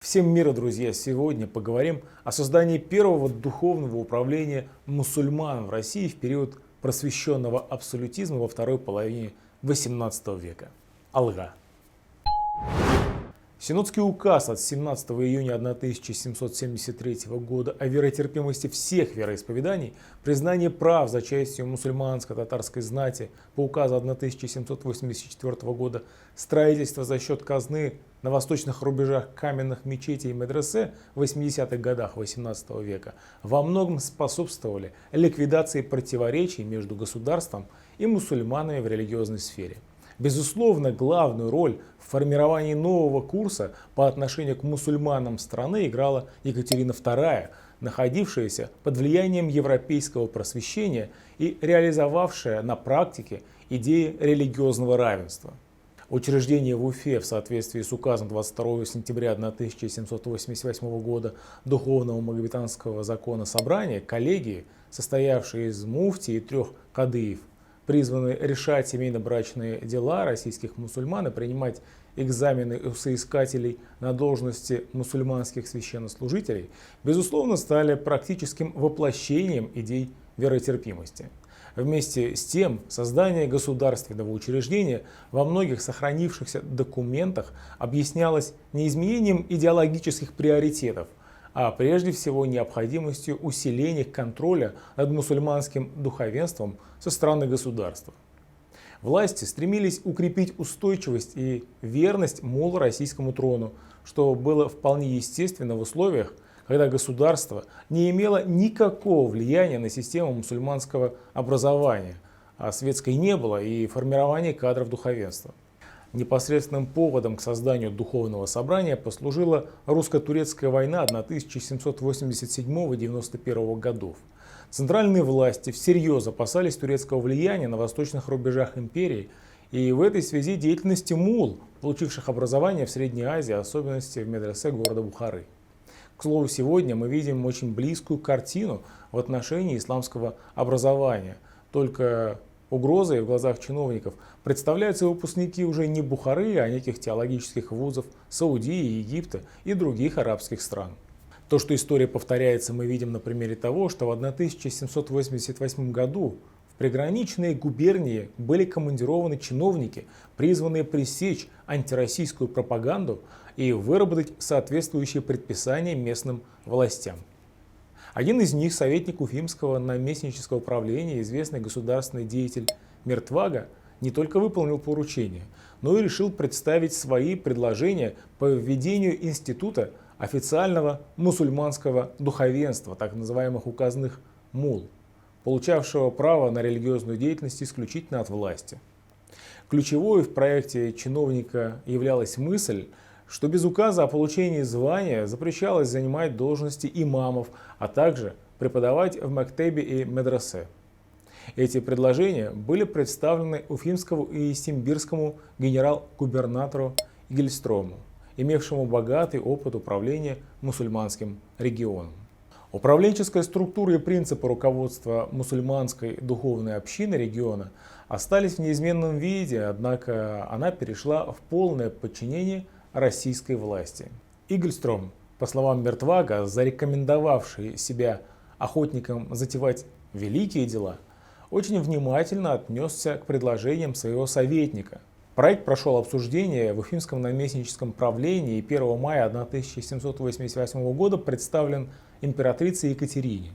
Всем мира, друзья! Сегодня поговорим о создании первого духовного управления мусульман в России в период просвещенного абсолютизма во второй половине XVIII века. Алга. Синодский указ от 17 июня 1773 года о веротерпимости всех вероисповеданий, признании прав за частью мусульманско-татарской знати по указу 1784 года, строительство за счет казны на восточных рубежах каменных мечетей и медресе в 80-х годах XVIII века во многом способствовали ликвидации противоречий между государством и мусульманами в религиозной сфере. Безусловно, главную роль в формировании нового курса по отношению к мусульманам страны играла Екатерина II, находившаяся под влиянием европейского просвещения и реализовавшая на практике идеи религиозного равенства. Учреждение в Уфе в соответствии с указом 22 сентября 1788 года Духовного Магометанского закона собрания, коллегии, состоявшие из муфти и 3 кадыев, призваны решать семейно-брачные дела российских мусульман и принимать экзамены у соискателей на должности мусульманских священнослужителей, безусловно, стали практическим воплощением идей веротерпимости. Вместе с тем, создание государственного учреждения во многих сохранившихся документах объяснялось не изменением идеологических приоритетов, а прежде всего необходимостью усиления контроля над мусульманским духовенством со стороны государства. Власти стремились укрепить устойчивость и верность российскому трону, что было вполне естественно в условиях, когда государство не имело никакого влияния на систему мусульманского образования, а светской не было и формирования кадров духовенства. Непосредственным поводом к созданию духовного собрания послужила русско-турецкая война 1787-91 годов. Центральные власти всерьез опасались турецкого влияния на восточных рубежах империи, и в этой связи деятельности мулл, получивших образование в Средней Азии, в особенности в медресе города Бухары. К слову, сегодня мы видим очень близкую картину в отношении исламского образования, только угрозой в глазах чиновников представляются выпускники уже не Бухары, а неких теологических вузов Саудии, Египта и других арабских стран. То, что история повторяется, мы видим на примере того, что в 1788 году в приграничные губернии были командированы чиновники, призванные пресечь антироссийскую пропаганду и выработать соответствующие предписания местным властям. Один из них, советник Уфимского наместнического управления, известный государственный деятель Мертвага, не только выполнил поручение, но и решил представить свои предложения по введению института официального мусульманского духовенства, так называемых указных мулл, получавшего право на религиозную деятельность исключительно от власти. Ключевой в проекте чиновника являлась мысль, что без указа о получении звания запрещалось занимать должности имамов, а также преподавать в мектебе и медресе. Эти предложения были представлены уфимскому и симбирскому генерал-губернатору Игельстрому, имевшему богатый опыт управления мусульманским регионом. Управленческая структура и принципы руководства мусульманской духовной общины региона остались в неизменном виде, однако она перешла в полное подчинение российской власти. Игельстром, по словам Мертвага, зарекомендовавший себя охотником затевать великие дела, очень внимательно отнесся к предложениям своего советника. Проект прошел обсуждение в Уфимском наместническом правлении и 1 мая 1788 года представлен императрице Екатерине.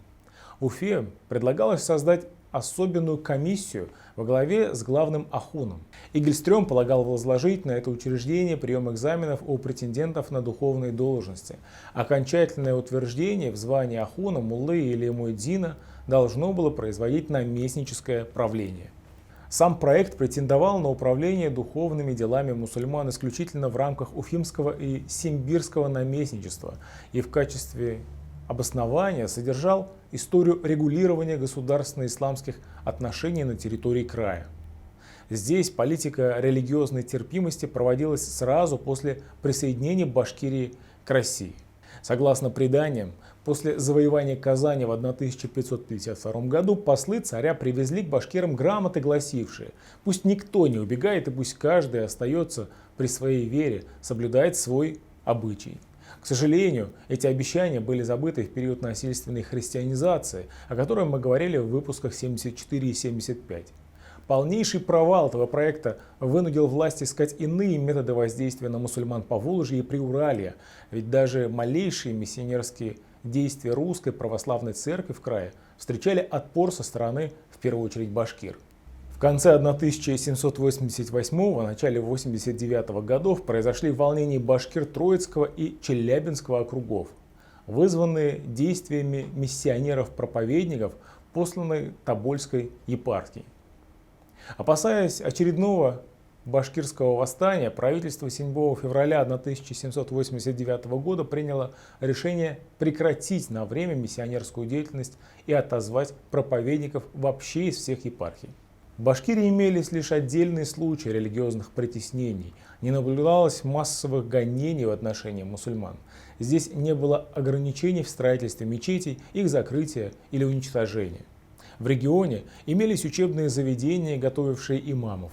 Уфе предлагалось создать особенную комиссию во главе с главным ахуном. Игельстрем полагал возложить на это учреждение прием экзаменов у претендентов на духовные должности. Окончательное утверждение в звании ахуна, муллы или муэдзина должно было производить наместническое правление. Сам проект претендовал на управление духовными делами мусульман исключительно в рамках Уфимского и Симбирского наместничества и в качестве обоснования содержал историю регулирования государственно-исламских отношений на территории края. Здесь политика религиозной терпимости проводилась сразу после присоединения Башкирии к России. Согласно преданиям, после завоевания Казани в 1552 году послы царя привезли к башкирам грамоты, гласившие: «Пусть никто не убегает, и пусть каждый остается при своей вере, соблюдает свой обычай». К сожалению, эти обещания были забыты в период насильственной христианизации, о которой мы говорили в выпусках 74 и 75. Полнейший провал этого проекта вынудил власти искать иные методы воздействия на мусульман Поволжья и Приуралья, ведь даже малейшие миссионерские действия русской православной церкви в крае встречали отпор со стороны, в первую очередь, башкир. В конце 1788 начале 89 годов произошли волнения башкир Троицкого и Челябинского округов, вызванные действиями миссионеров-проповедников, посланной Тобольской епархией. Опасаясь очередного башкирского восстания, правительство 7 февраля 1789 года приняло решение прекратить на время миссионерскую деятельность и отозвать проповедников вообще из всех епархий. В Башкирии имелись лишь отдельные случаи религиозных притеснений, не наблюдалось массовых гонений в отношении мусульман. Здесь не было ограничений в строительстве мечетей, их закрытия или уничтожения. В регионе имелись учебные заведения, готовившие имамов.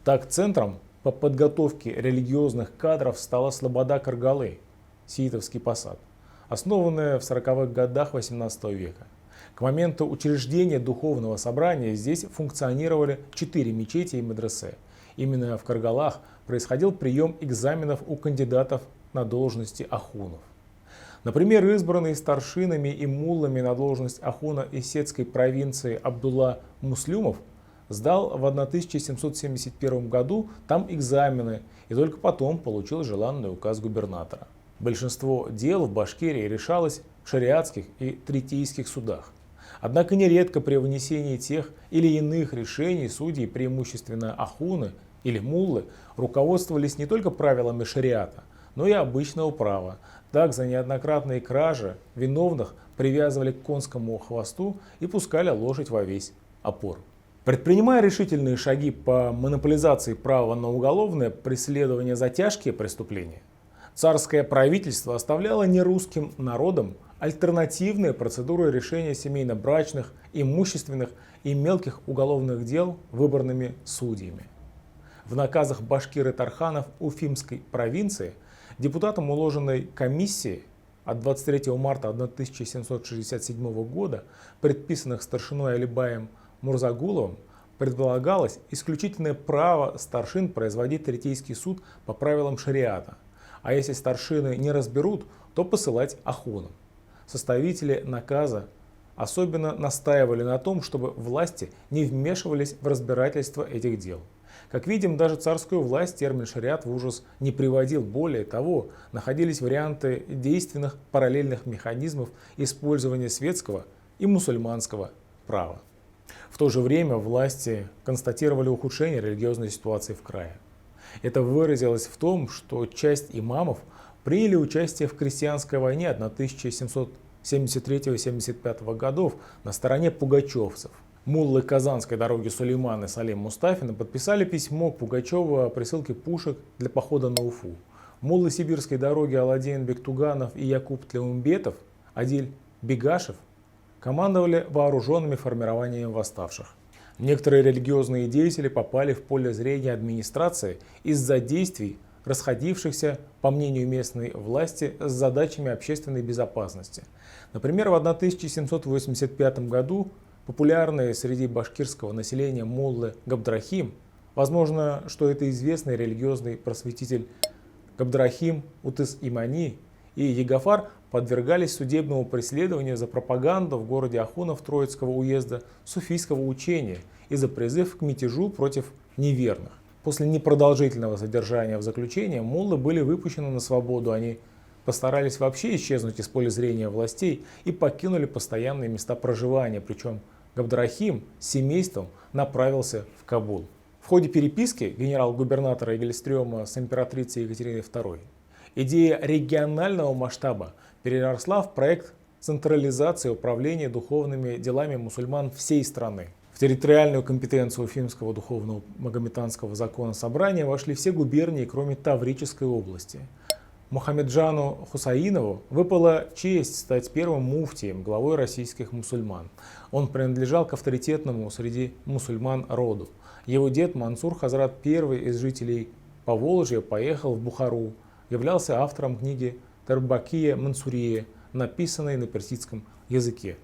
Так, центром по подготовке религиозных кадров стала Слобода Каргалы, Сиитовский посад, основанная в 40-х годах XVIII века. К моменту учреждения духовного собрания здесь функционировали 4 мечети и медресе. Именно в Каргалах происходил прием экзаменов у кандидатов на должности ахунов. Например, избранный старшинами и муллами на должность ахуна Исетской провинции Абдулла Муслюмов сдал в 1771 году там экзамены и только потом получил желанный указ губернатора. Большинство дел в Башкирии решалось в шариатских и третейских судах. Однако нередко при вынесении тех или иных решений судьи, преимущественно ахуны или муллы, руководствовались не только правилами шариата, но и обычного права. Так, за неоднократные кражи виновных привязывали к конскому хвосту и пускали лошадь во весь опор. Предпринимая решительные шаги по монополизации права на уголовное преследование за тяжкие преступления, царское правительство оставляло нерусским народам альтернативные процедуры решения семейно-брачных, имущественных и мелких уголовных дел выборными судьями. В наказах Башкир и Тарханов Уфимской провинции депутатам уложенной комиссии от 23 марта 1767 года, предписанных старшиной Алибаем Мурзагуловым, предполагалось исключительное право старшин производить третейский суд по правилам шариата, а если старшины не разберут, то посылать ахунам. Составители наказа особенно настаивали на том, чтобы власти не вмешивались в разбирательство этих дел. Как видим, даже царскую власть термин шариат в ужас не приводил. Более того, находились варианты действенных параллельных механизмов использования светского и мусульманского права. В то же время власти констатировали ухудшение религиозной ситуации в крае. Это выразилось в том, что часть имамов приняли участие в крестьянской войне 1773-75 годов на стороне пугачевцев. Муллы Казанской дороги Сулейман и Салим Мустафин подписали письмо к Пугачеву о присылке пушек для похода на Уфу. Муллы Сибирской дороги Аладдин Бектуганов и Якуб Тлеумбетов, Адиль Бегашев командовали вооруженными формированиями восставших. Некоторые религиозные деятели попали в поле зрения администрации из-за действий, расходившихся, по мнению местной власти, с задачами общественной безопасности. Например, в 1785 году популярный среди башкирского населения муллы Габдрахим, возможно, что это известный религиозный просветитель Габдрахим Утыс-Имани и Егафар, подвергались судебному преследованию за пропаганду в городе Ахунов Троицкого уезда суфийского учения и за призыв к мятежу против неверных. После непродолжительного содержания в заключении муллы были выпущены на свободу. Они постарались вообще исчезнуть из поля зрения властей и покинули постоянные места проживания, причем Габдрахим с семейством направился в Кабул. В ходе переписки генерал-губернатора Эгельстрема с императрицей Екатериной II идея регионального масштаба переросла в проект централизации управления духовными делами мусульман всей страны. В территориальную компетенцию Уфимского духовного магометанского закона собрания вошли все губернии, кроме Таврической области. Мухаммеджану Хусаинову выпала честь стать первым муфтием, главой российских мусульман. Он принадлежал к авторитетному среди мусульман роду. Его дед Мансур Хазрат, первый из жителей Поволжья, поехал в Бухару, являлся автором книги Тарбакия Мансурия, написанной на персидском языке.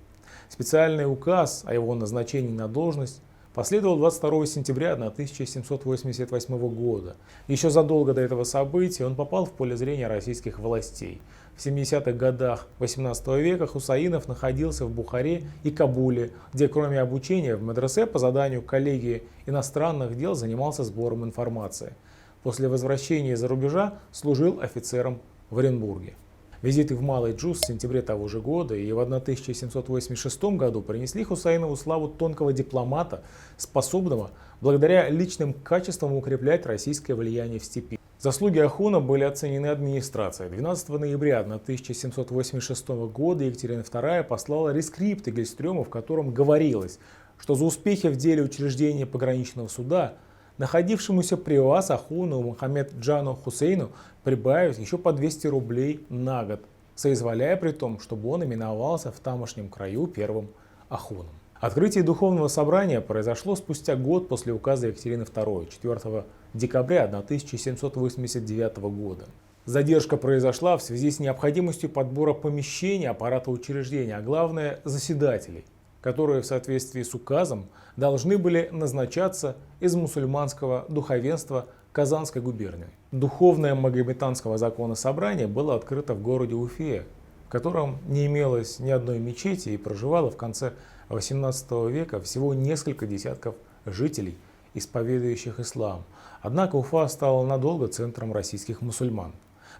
Специальный указ о его назначении на должность последовал 22 сентября 1788 года. Еще задолго до этого события он попал в поле зрения российских властей. В 70-х годах XVIII века Хусаинов находился в Бухаре и Кабуле, где кроме обучения в медресе по заданию коллегии иностранных дел занимался сбором информации. После возвращения из-за рубежа служил офицером в Оренбурге. Визиты в Малый Джуз в сентябре того же года и в 1786 году принесли Хусаинову славу тонкого дипломата, способного благодаря личным качествам укреплять российское влияние в степи. Заслуги Ахуна были оценены администрацией. 12 ноября 1786 года Екатерина II послала рескрипт Игельстрёму, в котором говорилось, что за успехи в деле учреждения пограничного суда находившемуся при вас Ахуну Мухаммед Джану Хусейну прибавить еще по 200 рублей на год, соизволяя при том, чтобы он именовался в тамошнем краю первым Ахуном. Открытие духовного собрания произошло спустя год после указа Екатерины II, 4 декабря 1789 года. Задержка произошла в связи с необходимостью подбора помещений аппарата учреждения, а главное заседателей, которые в соответствии с указом должны были назначаться из мусульманского духовенства Казанской губернии. Духовное магометанского закона собрание было открыто в городе Уфе, в котором не имелось ни одной мечети и проживало в конце XVIII века всего несколько десятков жителей, исповедующих ислам. Однако Уфа стала надолго центром российских мусульман.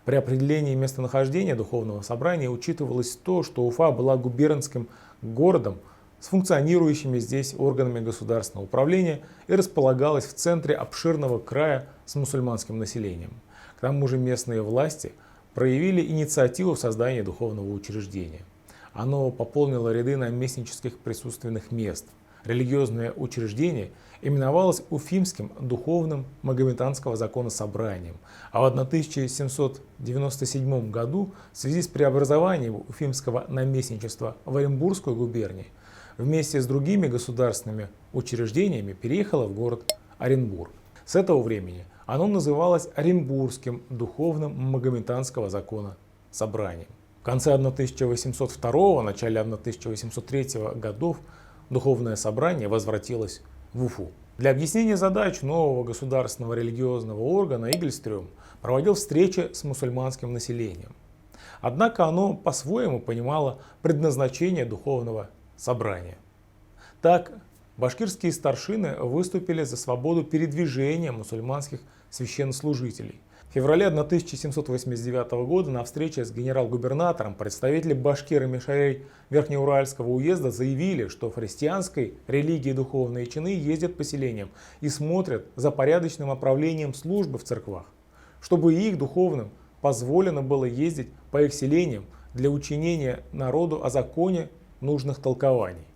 При определении местонахождения духовного собрания учитывалось то, что Уфа была губернским городом с функционирующими здесь органами государственного управления и располагалась в центре обширного края с мусульманским населением. К тому же местные власти проявили инициативу в создании духовного учреждения. Оно пополнило ряды наместнических присутственных мест. Религиозное учреждение именовалось Уфимским духовным магометанского закона собранием, а в 1797 году в связи с преобразованием Уфимского наместничества в Оренбургскую губернию вместе с другими государственными учреждениями переехало в город Оренбург. С этого времени оно называлось Оренбургским духовным магометанского закона собранием. В конце 1802 начале 1803 годов духовное собрание возвратилось в Уфу. Для объяснения задач нового государственного религиозного органа Игельстрём проводил встречи с мусульманским населением. Однако оно по-своему понимало предназначение духовного собрания. Так, башкирские старшины выступили за свободу передвижения мусульманских священнослужителей. В феврале 1789 года на встрече с генерал-губернатором представители башкир и мишарей Верхнеуральского уезда заявили, что в христианской религии духовные чины ездят по селениям и смотрят за порядочным оправлением службы в церквах, чтобы их духовным позволено было ездить по их селениям для учинения народу о законе нужных толкований.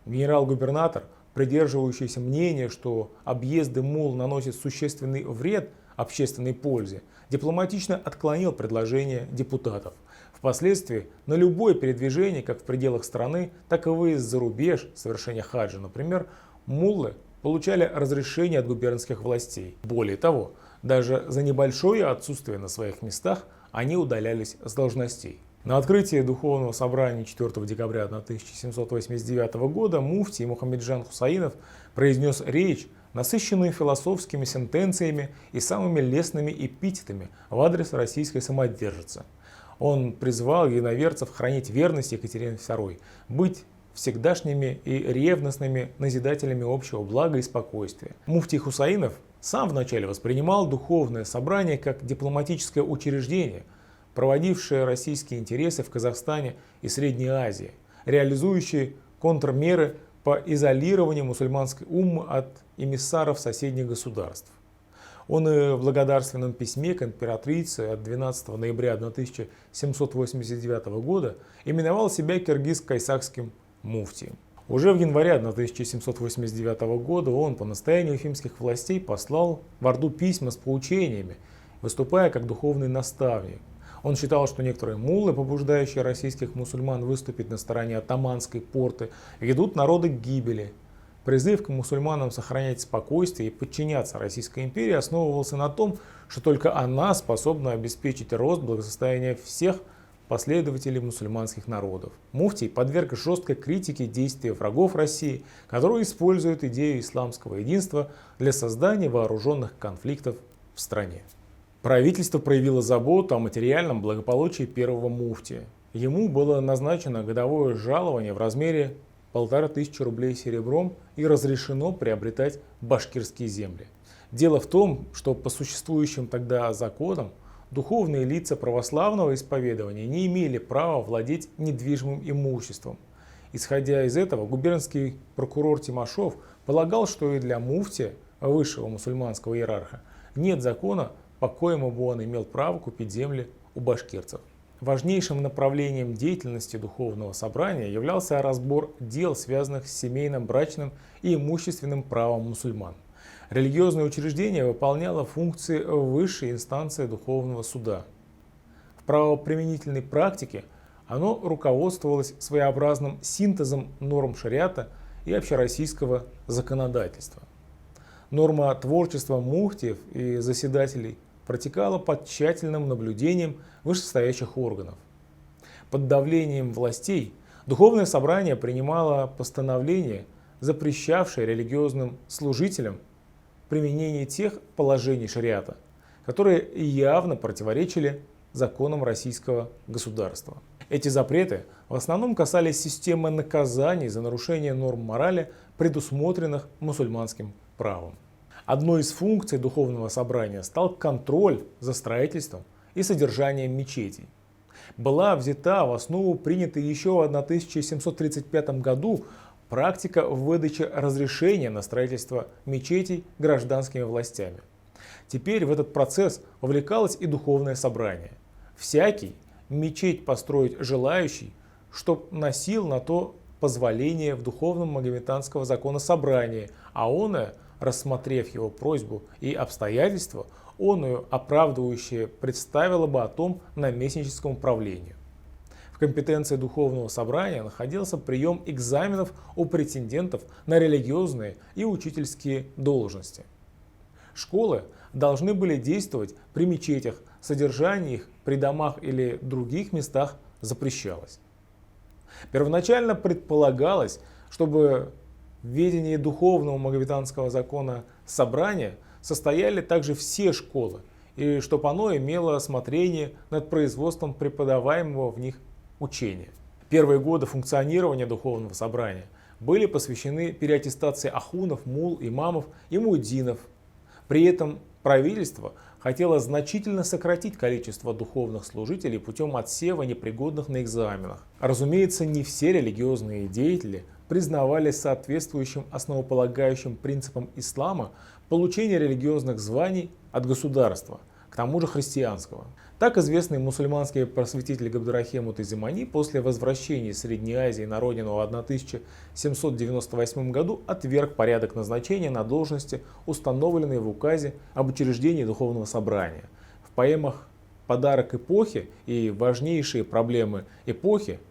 Генерал-губернатор, придерживающийся мнения, что объезды мул наносят существенный вред общественной пользе, дипломатично отклонил предложение депутатов. Впоследствии на любое передвижение, как в пределах страны, так и выезд за рубеж, совершение хаджа, например, муллы получали разрешение от губернских властей. Более того, даже за небольшое отсутствие на своих местах они удалялись с должностей. На открытии духовного собрания 4 декабря 1789 года муфтий Мухаммеджан Хусаинов произнес речь, насыщенную философскими сентенциями и самыми лестными эпитетами в адрес российской самодержицы. Он призвал единоверцев хранить верность Екатерине II, быть всегдашними и ревностными назидателями общего блага и спокойствия. Муфтий Хусаинов сам вначале воспринимал духовное собрание как дипломатическое учреждение, проводившее российские интересы в Казахстане и Средней Азии, реализующее контрмеры по изолированию мусульманской уммы от эмиссаров соседних государств. Он и в благодарственном письме к императрице от 12 ноября 1789 года именовал себя киргиз-кайсакским муфтием. Уже в январе 1789 года он по настоянию уфимских властей послал в Орду письма с поучениями, выступая как духовный наставник. Он считал, что некоторые муллы, побуждающие российских мусульман выступить на стороне атаманской порты, ведут народы к гибели. Призыв к мусульманам сохранять спокойствие и подчиняться Российской империи основывался на том, что только она способна обеспечить рост благосостояния всех последователей мусульманских народов. Муфтий подверг жесткой критике действия врагов России, которые используют идею исламского единства для создания вооруженных конфликтов в стране. Правительство проявило заботу о материальном благополучии первого муфтия. Ему было назначено годовое жалование в размере 1500 рублей серебром и разрешено приобретать башкирские земли. Дело в том, что по существующим тогда законам духовные лица православного исповедования не имели права владеть недвижимым имуществом. Исходя из этого, губернский прокурор Тимашов полагал, что и для муфтия, высшего мусульманского иерарха, нет закона, по коему бы он имел право купить земли у башкирцев. Важнейшим направлением деятельности духовного собрания являлся разбор дел, связанных с семейным, брачным и имущественным правом мусульман. Религиозное учреждение выполняло функции высшей инстанции духовного суда. В правоприменительной практике оно руководствовалось своеобразным синтезом норм шариата и общероссийского законодательства. Норма творчества муфтиев и заседателей протекала под тщательным наблюдением вышестоящих органов. Под давлением властей духовное собрание принимало постановления, запрещавшие религиозным служителям применение тех положений шариата, которые явно противоречили законам российского государства. Эти запреты в основном касались системы наказаний за нарушение норм морали, предусмотренных мусульманским правом. Одной из функций духовного собрания стал контроль за строительством и содержанием мечетей. Была взята в основу принятая еще в 1735 году практика выдачи разрешения на строительство мечетей гражданскими властями. Теперь в этот процесс вовлекалось и духовное собрание. Всякий мечеть построить желающий, чтоб носил на то позволение в духовном магометанского закона собрания, а оное, рассмотрев его просьбу и обстоятельства, оную оправдывающее представило бы о том наместническому управлению. В компетенции духовного собрания находился прием экзаменов у претендентов на религиозные и учительские должности. Школы должны были действовать при мечетях, содержание их при домах или других местах запрещалось. Первоначально предполагалось, чтобы в ведении духовного магометанского закона собрания состояли также все школы, и чтобы оно имело смотрение над производством преподаваемого в них учения. Первые годы функционирования духовного собрания были посвящены переаттестации ахунов, мул, имамов и муэдзинов. При этом правительство хотело значительно сократить количество духовных служителей путем отсева непригодных на экзаменах. Разумеется, не все религиозные деятели признавались соответствующим основополагающим принципам ислама получение религиозных званий от государства, к тому же христианского. Так известный мусульманский просветитель Габдурахим Ут-Азимани после возвращения из Средней Азии на родину в 1798 году отверг порядок назначения на должности, установленные в указе об учреждении духовного собрания. В поэмах «Подарок эпохи» и «Важнейшие проблемы эпохи»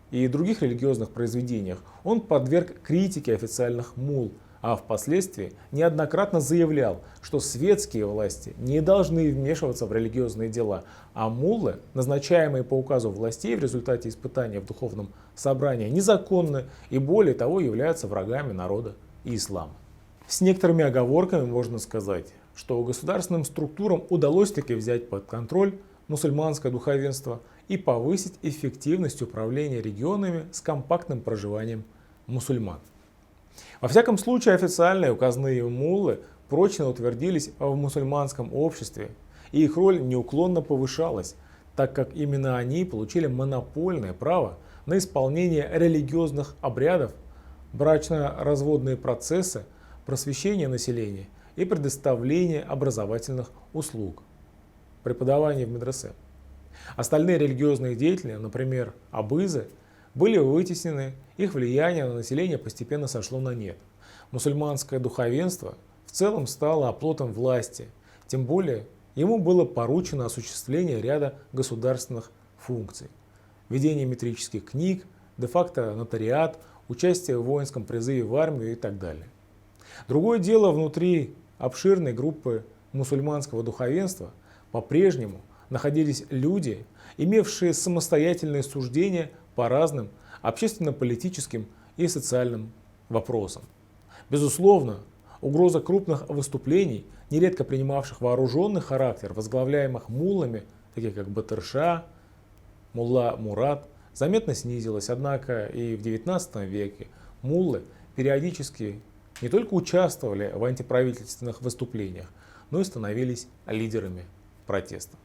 и других религиозных произведениях он подверг критике официальных мулл, а впоследствии неоднократно заявлял, что светские власти не должны вмешиваться в религиозные дела, а муллы, назначаемые по указу властей в результате испытания в духовном собрании, незаконны и более того являются врагами народа и ислама. С некоторыми оговорками можно сказать, что государственным структурам удалось таки взять под контроль мусульманское духовенство и повысить эффективность управления регионами с компактным проживанием мусульман. Во всяком случае, официальные указные муллы прочно утвердились в мусульманском обществе, и их роль неуклонно повышалась, так как именно они получили монопольное право на исполнение религиозных обрядов, брачно-разводные процессы, просвещение населения и предоставление образовательных услуг, преподавание в медресе. Остальные религиозные деятели, например, абызы, были вытеснены, их влияние на население постепенно сошло на нет. Мусульманское духовенство в целом стало оплотом власти, тем более ему было поручено осуществление ряда государственных функций. Ведение метрических книг, де-факто нотариат, участие в воинском призыве в армию и так далее. Другое дело, внутри обширной группы мусульманского духовенства по-прежнему находились люди, имевшие самостоятельные суждения по разным общественно-политическим и социальным вопросам. Безусловно, угроза крупных выступлений, нередко принимавших вооруженный характер, возглавляемых муллами, таких как Батырша, Мулла Мурат, заметно снизилась, однако и в XIX веке муллы периодически не только участвовали в антиправительственных выступлениях, но и становились лидерами протеста.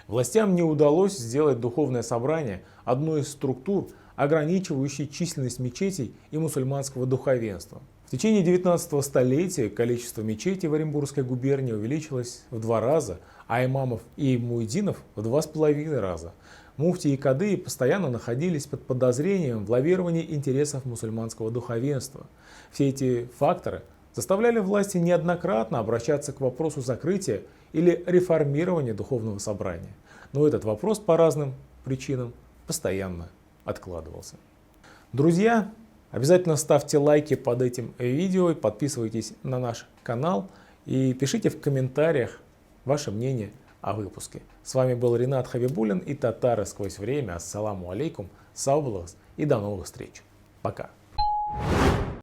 Властям не удалось сделать духовное собрание одной из структур, ограничивающей численность мечетей и мусульманского духовенства. В течение 19 столетия количество мечетей в Оренбургской губернии увеличилось в 2 раза, а имамов и муэдзинов в 2,5 раза. Муфти и кадыи постоянно находились под подозрением в лоббировании интересов мусульманского духовенства. Все эти факторы заставляли власти неоднократно обращаться к вопросу закрытия или реформирования духовного собрания. Но этот вопрос по разным причинам постоянно откладывался. Друзья, обязательно ставьте лайки под этим видео, подписывайтесь на наш канал и пишите в комментариях ваше мнение о выпуске. С вами был Ринат Хабибуллин и Татары сквозь время. Ассаламу алейкум, сау булагыз и до новых встреч. Пока.